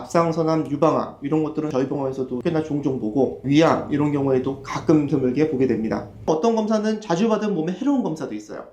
갑상선암, 유방암 이런 것들은 저희 병원에서도 꽤나 종종 보고, 위암 이런 경우에도 가끔 드물게 보게 됩니다. 어떤 검사는 자주 받은 몸에 해로운 검사도 있어요.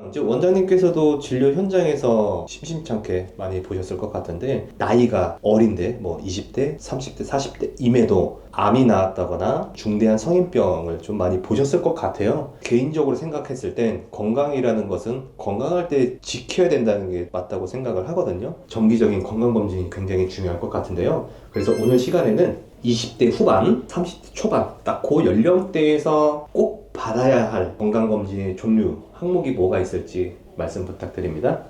이제 원장님께서도 진료 현장에서 심심찮게 많이 보셨을 것 같은데, 나이가 어린데 뭐 20대, 30대, 40대 임에도 암이 나왔다거나 중대한 성인병을 좀 많이 보셨을 것 같아요. 개인적으로 생각했을 땐 건강이라는 것은 건강할 때 지켜야 된다는 게 맞다고 생각을 하거든요. 정기적인 건강검진이 굉장히 중요할 것 같은데요. 그래서 오늘 시간에는 20대 후반, 30대 초반 딱 그 연령대에서 꼭 받아야 할 건강검진의 종류, 항목이 뭐가 있을지 말씀 부탁드립니다.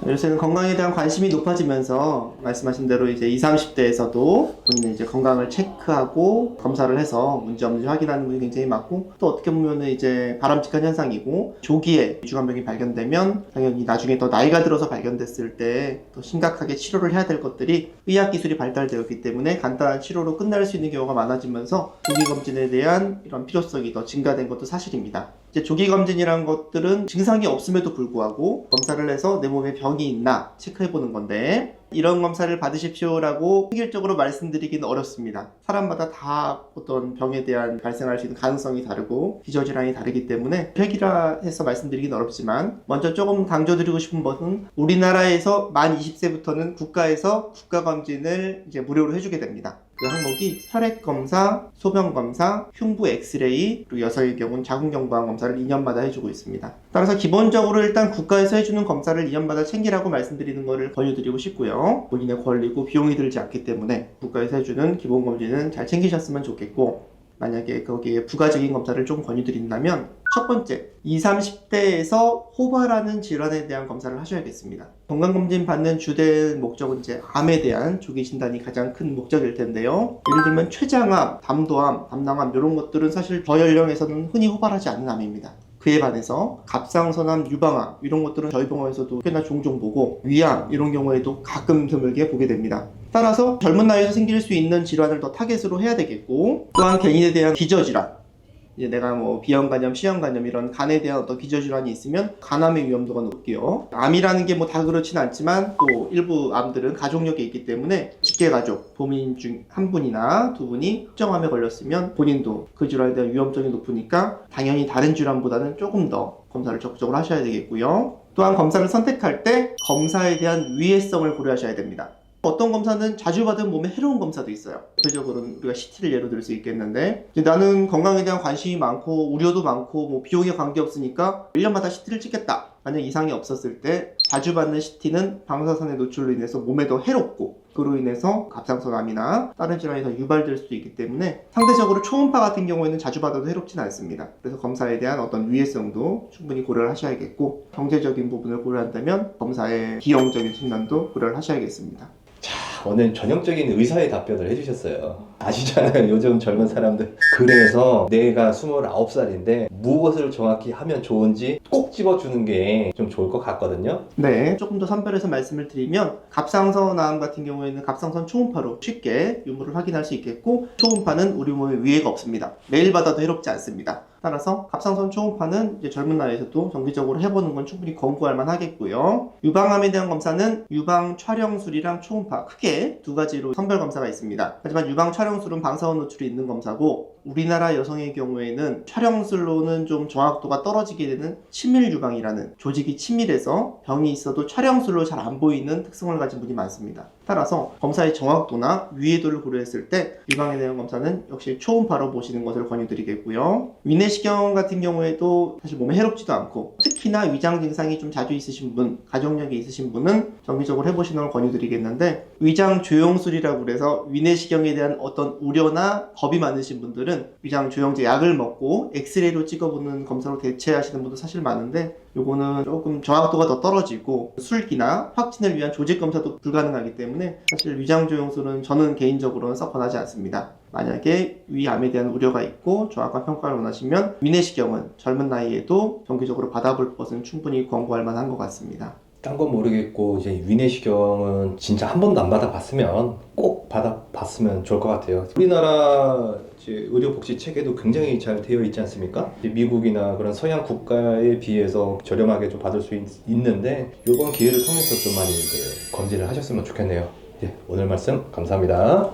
요새는 건강에 대한 관심이 높아지면서 말씀하신 대로 이제 20, 30대에서도 본인의 이제 건강을 체크하고 검사를 해서 문제 없는지 확인하는 분이 굉장히 많고, 또 어떻게 보면은 이제 바람직한 현상이고, 조기에 위중암병이 발견되면 당연히 나중에 더 나이가 들어서 발견됐을 때 더 심각하게 치료를 해야 될 것들이 의학 기술이 발달되었기 때문에 간단한 치료로 끝날 수 있는 경우가 많아지면서 조기 검진에 대한 이런 필요성이 더 증가된 것도 사실입니다. 이제 조기 검진이란 것들은 증상이 없음에도 불구하고 검사를 해서 내 몸에 병이 있나 체크해보는 건데, 이런 검사를 받으십시오라고 체계적으로 말씀드리기는 어렵습니다. 사람마다 다 어떤 병에 대한 발생할 수 있는 가능성이 다르고 기저질환이 다르기 때문에 획일화 해서 말씀드리기는 어렵지만, 먼저 조금 강조드리고 싶은 것은 우리나라에서 만 20세부터는 국가에서 국가검진을 이제 무료로 해주게 됩니다. 그 항목이 혈액검사, 소변검사, 흉부 엑스레이, 그리고 여성의 경우는 자궁경부암 검사를 2년마다 해주고 있습니다. 따라서 기본적으로 일단 국가에서 해주는 검사를 2년마다 챙기라고 말씀드리는 것을 권유드리고 싶고요. 본인의 권리고 비용이 들지 않기 때문에 국가에서 해주는 기본검진은 잘 챙기셨으면 좋겠고, 만약에 거기에 부가적인 검사를 좀 권유드린다면, 첫 번째, 20, 30대에서 호발하는 질환에 대한 검사를 하셔야겠습니다. 건강검진 받는 주된 목적은 이제 암에 대한 조기 진단이 가장 큰 목적일 텐데요. 예를 들면 췌장암, 담도암, 담낭암 이런 것들은 사실 저연령에서는 흔히 호발하지 않는 암입니다. 그에 반해서 갑상선암, 유방암 이런 것들은 저희 병원에서도 꽤나 종종 보고, 위암 이런 경우에도 가끔 드물게 보게 됩니다. 따라서 젊은 나이에서 생길 수 있는 질환을 더 타겟으로 해야 되겠고, 또한 개인에 대한 기저질환, 이제 내가 뭐 비형간염, C형간염 이런 간에 대한 어떤 기저질환이 있으면 간암의 위험도가 높고요. 암이라는 게 뭐 다 그렇진 않지만 또 일부 암들은 가족력이 있기 때문에 직계가족, 부모님 중 한 분이나 두 분이 특정암에 걸렸으면 본인도 그 질환에 대한 위험성이 높으니까 당연히 다른 질환보다는 조금 더 검사를 적극적으로 하셔야 되겠고요. 또한 검사를 선택할 때 검사에 대한 위해성을 고려하셔야 됩니다. 어떤 검사는 자주 받은 몸에 해로운 검사도 있어요. 대표적으로는 우리가 CT를 예로 들 수 있겠는데, 나는 건강에 대한 관심이 많고 우려도 많고 뭐 비용에 관계없으니까 1년마다 CT를 찍겠다. 만약 이상이 없었을 때 자주 받는 CT는 방사선의 노출로 인해서 몸에 더 해롭고, 그로 인해서 갑상선암이나 다른 질환이 더 유발될 수도 있기 때문에 상대적으로 초음파 같은 경우에는 자주 받아도 해롭진 않습니다. 그래서 검사에 대한 어떤 위해성도 충분히 고려를 하셔야겠고, 경제적인 부분을 고려한다면 검사의 비용적인 측면도 고려를 하셔야겠습니다. 오늘 전형적인 의사의 답변을 해주셨어요. 아시잖아요, 요즘 젊은 사람들. 그래서 내가 29살인데 무엇을 정확히 하면 좋은지 꼭 집어주는 게 좀 좋을 것 같거든요. 네, 조금 더 선별해서 말씀을 드리면, 갑상선암 같은 경우에는 갑상선 초음파로 쉽게 유무를 확인할 수 있겠고, 초음파는 우리 몸에 위해가 없습니다. 매일 받아도 해롭지 않습니다. 따라서 갑상선 초음파는 이제 젊은 나이에서도 정기적으로 해보는 건 충분히 권고할 만하겠고요. 유방암에 대한 검사는 유방 촬영술이랑 초음파, 크게 두 가지로 선별 검사가 있습니다. 하지만 유방 촬영술은 방사선 노출이 있는 검사고, 우리나라 여성의 경우에는 촬영술로는 좀 정확도가 떨어지게 되는 친밀 유방이라는, 조직이 친밀해서 병이 있어도 촬영술로 잘 안 보이는 특성을 가진 분이 많습니다. 따라서 검사의 정확도나 위해도를 고려했을 때 유방에 대한 검사는 역시 초음파로 보시는 것을 권유드리겠고요. 위내시경 같은 경우에도 사실 몸에 해롭지도 않고, 특히나 위장 증상이 좀 자주 있으신 분, 가족력이 있으신 분은 정기적으로 해보시는 걸 권유드리겠는데, 위장 조영술이라고 그래서 위내시경에 대한 어떤 우려나 겁이 많으신 분들은 위장 조영제 약을 먹고 엑스레이로 찍어보는 검사로 대체하시는 분도 사실 많은데, 요거는 조금 정확도가 더 떨어지고 술기나 확진을 위한 조직 검사도 불가능하기 때문에 사실 위장 조영술은 저는 개인적으로는 썩 권하지 않습니다. 만약에 위암에 대한 우려가 있고 정확한 평가를 원하시면 위내시경은 젊은 나이에도 정기적으로 받아볼 것은 충분히 권고할 만한 것 같습니다. 딴 건 모르겠고 이제 위내시경은 진짜 한 번도 안 받아봤으면 꼭 꼭 받아봤으면 좋을 것 같아요. 우리나라 이제 의료복지 체계도 굉장히 잘 되어 있지 않습니까? 미국이나 그런 서양 국가에 비해서 저렴하게 좀 받을 수 있는데 이번 기회를 통해서 좀 많이 검진을 하셨으면 좋겠네요. 네, 오늘 말씀 감사합니다.